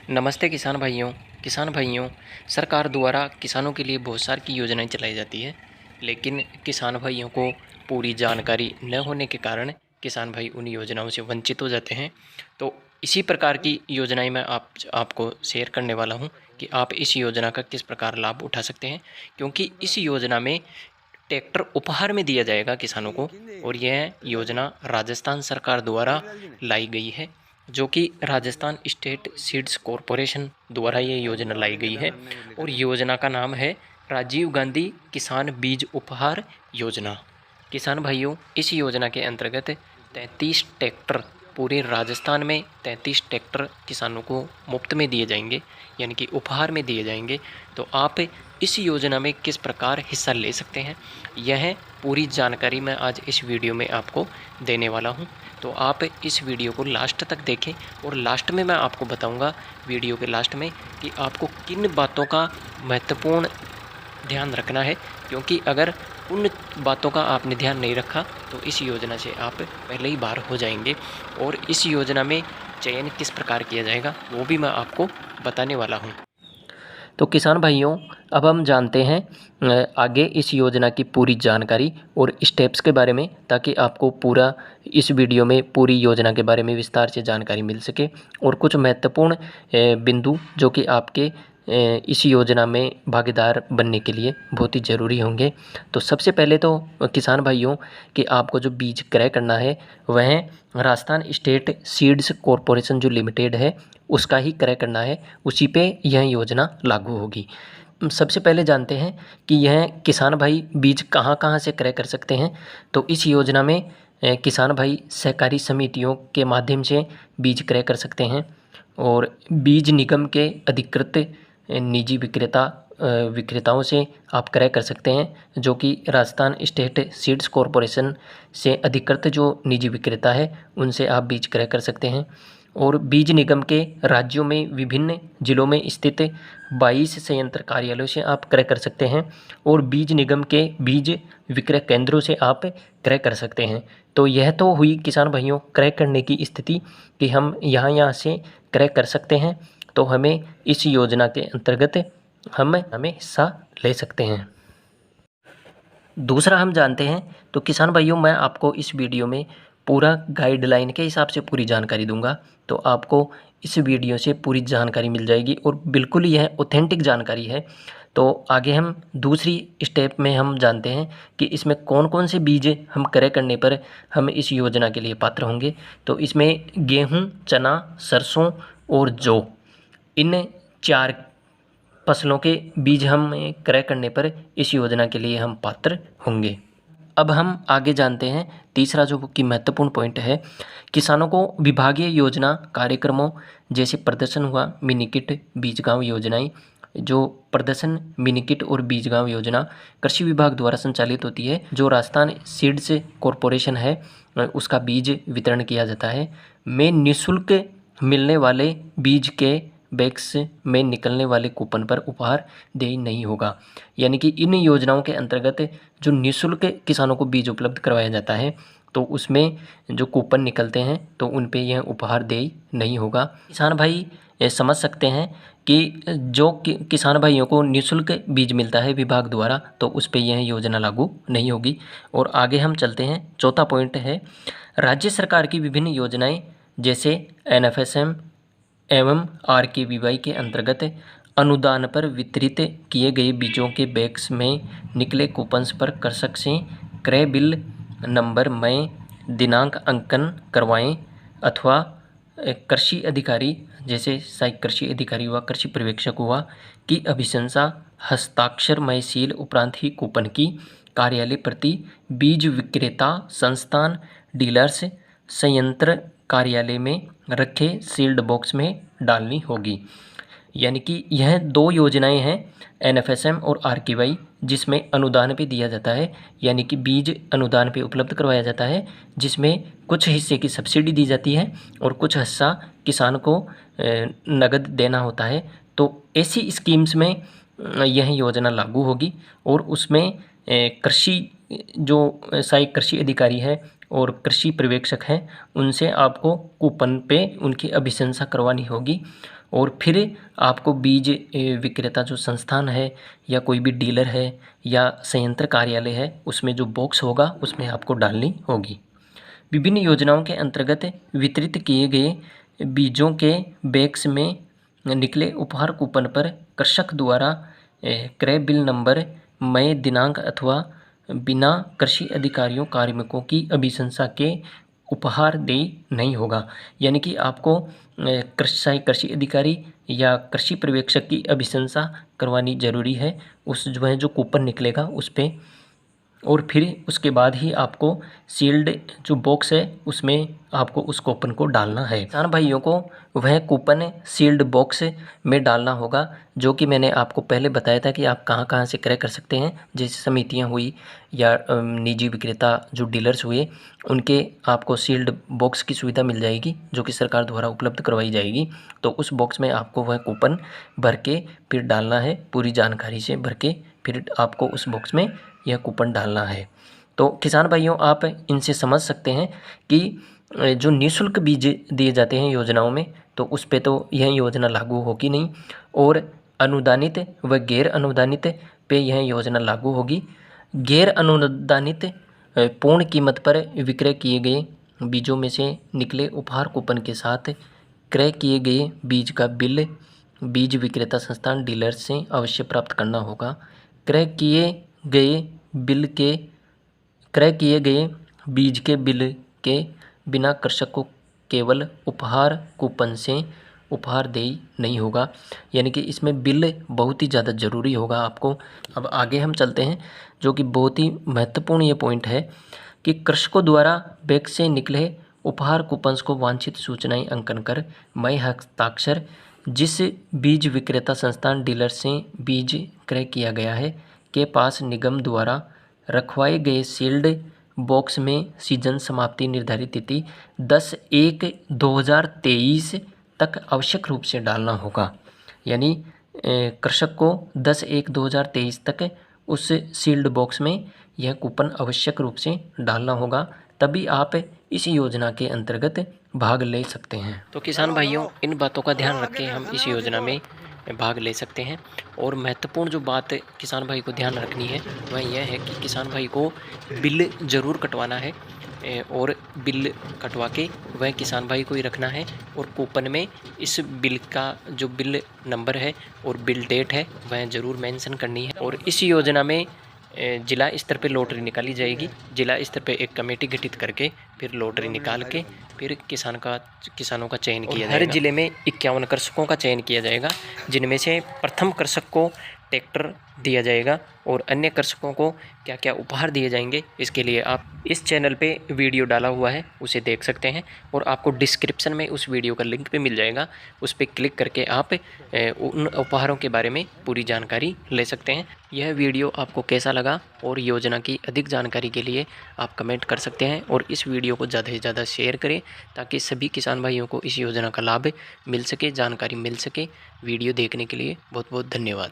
नमस्ते किसान भाइयों। सरकार द्वारा किसानों के लिए बहुत सारी योजनाएं चलाई जाती है, लेकिन किसान भाइयों को पूरी जानकारी न होने के कारण किसान भाई उन योजनाओं से वंचित हो जाते हैं। तो इसी प्रकार की योजनाएं मैं आपको शेयर करने वाला हूं कि आप इस योजना का किस प्रकार लाभ उठा सकते हैं, क्योंकि इस योजना में ट्रैक्टर उपहार में दिया जाएगा किसानों को। और यह योजना राजस्थान सरकार द्वारा लाई गई है, जो कि राजस्थान स्टेट सीड्स कॉरपोरेशन द्वारा ये योजना लाई गई है। और योजना का नाम है राजीव गांधी किसान बीज उपहार योजना। किसान भाइयों, इस योजना के अंतर्गत 33 ट्रैक्टर पूरे राजस्थान में 33 ट्रैक्टर किसानों को मुफ्त में दिए जाएंगे, यानी कि उपहार में दिए जाएंगे। तो आप इस योजना में किस प्रकार हिस्सा ले सकते हैं, यह पूरी जानकारी मैं आज इस वीडियो में आपको देने वाला हूं। तो आप इस वीडियो को लास्ट तक देखें, और लास्ट में मैं आपको बताऊंगा, वीडियो के लास्ट में, कि आपको किन बातों का महत्वपूर्ण ध्यान रखना है। क्योंकि अगर उन बातों का आपने ध्यान नहीं रखा तो इस योजना से आप पहले ही बाहर हो जाएंगे। और इस योजना में चयन किस प्रकार किया जाएगा वो भी मैं आपको बताने वाला हूँ। तो किसान भाइयों, अब हम जानते हैं आगे इस योजना की पूरी जानकारी और स्टेप्स के बारे में, ताकि आपको पूरा इस वीडियो में पूरी योजना के बारे में विस्तार से जानकारी मिल सके। और कुछ महत्वपूर्ण बिंदु जो कि आपके इस योजना में भागीदार बनने के लिए बहुत ही ज़रूरी होंगे। तो सबसे पहले तो किसान भाइयों, कि आपको जो बीज क्रय करना है वह राजस्थान स्टेट सीड्स कॉरपोरेशन जो लिमिटेड है उसका ही क्रय करना है, उसी पे यह योजना लागू होगी। सबसे पहले जानते हैं कि यह किसान भाई बीज कहाँ कहाँ से क्रय कर सकते हैं। तो इस योजना में किसान भाई सहकारी समितियों के माध्यम से बीज क्रय कर सकते हैं, और बीज निगम के अधिकृत निजी विक्रेताओं से आप क्रय कर सकते हैं, जो कि राजस्थान स्टेट सीड्स कॉरपोरेशन से अधिकृत जो निजी विक्रेता है उनसे आप बीज क्रय कर सकते हैं। और बीज निगम के राज्यों में विभिन्न जिलों में स्थित 22 संयंत्र कार्यालयों से आप क्रय कर सकते हैं, और बीज निगम के बीज विक्रय केंद्रों से आप क्रय कर सकते हैं। तो यह तो हुई किसान भाइयों क्रय करने की स्थिति, कि हम यहाँ से क्रय कर सकते हैं, तो हमें इस योजना के अंतर्गत हमें हिस्सा ले सकते हैं। दूसरा हम जानते हैं, तो किसान भाइयों मैं आपको इस वीडियो में पूरा गाइडलाइन के हिसाब से पूरी जानकारी दूंगा, तो आपको इस वीडियो से पूरी जानकारी मिल जाएगी, और बिल्कुल यह ऑथेंटिक जानकारी है। तो आगे हम दूसरी स्टेप में हम जानते हैं कि इसमें कौन कौन से बीज हम क्रय करने पर हम इस योजना के लिए पात्र होंगे। तो इसमें गेहूँ, चना, सरसों और जौ, इन 4 फसलों के बीज हम क्रय करने पर इस योजना के लिए हम पात्र होंगे। अब हम आगे जानते हैं तीसरा जो कि महत्वपूर्ण पॉइंट है, किसानों को विभागीय योजना कार्यक्रमों जैसे प्रदर्शन हुआ, मिनी किट, बीज गांव योजनाएं। जो प्रदर्शन, मिनी किट और बीज गांव योजना कृषि विभाग द्वारा संचालित होती है, जो राजस्थान सीड्स कॉरपोरेशन है उसका बीज वितरण किया जाता है। में निःशुल्क मिलने वाले बीज के बैग्स में निकलने वाले कूपन पर उपहार देय नहीं होगा। यानी कि इन योजनाओं के अंतर्गत जो निःशुल्क किसानों को बीज उपलब्ध करवाया जाता है, तो उसमें जो कूपन निकलते हैं तो उन पे यह उपहार देय नहीं होगा। किसान भाई ये समझ सकते हैं कि जो किसान भाइयों को निःशुल्क बीज मिलता है विभाग द्वारा, तो उस पे यह योजना लागू नहीं होगी। और आगे हम चलते हैं, चौथा पॉइंट है राज्य सरकार की विभिन्न योजनाएं जैसे NFSM एवं RKVY के अंतर्गत अनुदान पर वितरित किए गए बीजों के बैग्स में निकले कूपन्स पर कृषक से क्रय बिल नंबर में दिनांक अंकन करवाएं, अथवा कृषि अधिकारी जैसे सहायक कृषि अधिकारी हुआ, कृषि पर्यवेक्षक हुआ, की अभिशंसा हस्ताक्षर में सील उपरांत ही कूपन की कार्यालय प्रति बीज विक्रेता संस्थान डीलर्स संयंत्र कार्यालय में रखे सील्ड बॉक्स में डालनी होगी। यानी कि यह 2 योजनाएं हैं, NFSM और RKY, जिसमें अनुदान पे दिया जाता है, यानी कि बीज अनुदान पे उपलब्ध करवाया जाता है, जिसमें कुछ हिस्से की सब्सिडी दी जाती है और कुछ हिस्सा किसान को नगद देना होता है। तो ऐसी स्कीम्स में यह योजना लागू होगी, और उसमें कृषि जो सहायक कृषि अधिकारी है और कृषि पर्यवेक्षक हैं उनसे आपको कूपन पे उनकी अभिशंसा करवानी होगी। और फिर आपको बीज विक्रेता जो संस्थान है या कोई भी डीलर है या संयंत्र कार्यालय है उसमें जो बॉक्स होगा उसमें आपको डालनी होगी। विभिन्न योजनाओं के अंतर्गत वितरित किए गए बीजों के बैग्स में निकले उपहार कूपन पर कृषक द्वारा क्रय बिल नंबर, मई दिनांक अथवा बिना कृषि अधिकारियों कार्मिकों की अभिशंसा के उपहार देय नहीं होगा। यानी कि आपको कृषि अधिकारी या कृषि पर्यवेक्षक की अभिशंसा करवानी जरूरी है उस जो है जो कूपन निकलेगा उस पे। और फिर उसके बाद ही आपको सील्ड जो बॉक्स है उसमें आपको उस कूपन को डालना है। किसान भाइयों को वह कूपन सील्ड बॉक्स में डालना होगा जो कि मैंने आपको पहले बताया था कि आप कहां कहां से क्रय कर सकते हैं। जैसे समितियां हुई या निजी विक्रेता जो डीलर्स हुए उनके आपको सील्ड बॉक्स की सुविधा मिल जाएगी जो कि सरकार द्वारा उपलब्ध करवाई जाएगी। तो उस बॉक्स में आपको वह कूपन भर के फिर डालना है, पूरी जानकारी से भर के फिर आपको उस बॉक्स में यह कूपन डालना है। तो किसान भाइयों आप इनसे समझ सकते हैं कि जो निःशुल्क बीज दिए जाते हैं योजनाओं में तो उस पे तो यह योजना लागू होगी नहीं, और अनुदानित व गैर अनुदानित पे यह योजना लागू होगी। गैर अनुदानित पूर्ण कीमत पर विक्रय किए गए बीजों में से निकले उपहार कूपन के साथ क्रय किए गए बीज का बिल बीज विक्रेता संस्थान डीलर से अवश्य प्राप्त करना होगा। क्रय किए गए बीज के बिल के बिना कृषक को केवल उपहार कूपन से उपहार देय नहीं होगा। यानी कि इसमें बिल बहुत ही ज़्यादा ज़रूरी होगा आपको। अब आगे हम चलते हैं जो कि बहुत ही महत्वपूर्ण ये पॉइंट है कि कृषकों द्वारा बैग से निकले उपहार कूपन्स को वांछित सूचनाएं अंकन कर मई हस्ताक्षर जिस बीज विक्रेता संस्थान डीलर से बीज क्रय किया गया है के पास निगम द्वारा रखवाए गए सील्ड बॉक्स में सीजन समाप्ति निर्धारित तिथि 10/1/2023 तक आवश्यक रूप से डालना होगा। यानी कृषक को 10/1/2023 तक उस सील्ड बॉक्स में यह कूपन आवश्यक रूप से डालना होगा, तभी आप इस योजना के अंतर्गत भाग ले सकते हैं। तो किसान भाइयों इन बातों का ध्यान रख के हम इस योजना में भाग ले सकते हैं। और महत्वपूर्ण जो बात किसान भाई को ध्यान रखनी है वह यह है कि किसान भाई को बिल ज़रूर कटवाना है और बिल कटवा के वह किसान भाई को ही रखना है। और कूपन में इस बिल का जो बिल नंबर है और बिल डेट है वह ज़रूर मेंशन करनी है। और इस योजना में जिला स्तर पे लॉटरी निकाली जाएगी। जिला स्तर पे एक कमेटी गठित करके फिर लॉटरी निकाल के फिर किसानों का चयन किया जाएगा। हर जिले में 51 कृषकों का चयन किया जाएगा जिनमें से प्रथम कृषक को ट्रैक्टर दिया जाएगा और अन्य कृषकों को क्या क्या उपहार दिए जाएंगे इसके लिए आप इस चैनल पे वीडियो डाला हुआ है उसे देख सकते हैं। और आपको डिस्क्रिप्शन में उस वीडियो का लिंक पे मिल जाएगा, उस पर क्लिक करके आप उन उपहारों के बारे में पूरी जानकारी ले सकते हैं। यह वीडियो आपको कैसा लगा और योजना की अधिक जानकारी के लिए आप कमेंट कर सकते हैं और इस वीडियो को ज़्यादा से ज़्यादा शेयर करें ताकि सभी किसान भाइयों को इस योजना का लाभ मिल सके, जानकारी मिल सके। वीडियो देखने के लिए बहुत बहुत धन्यवाद।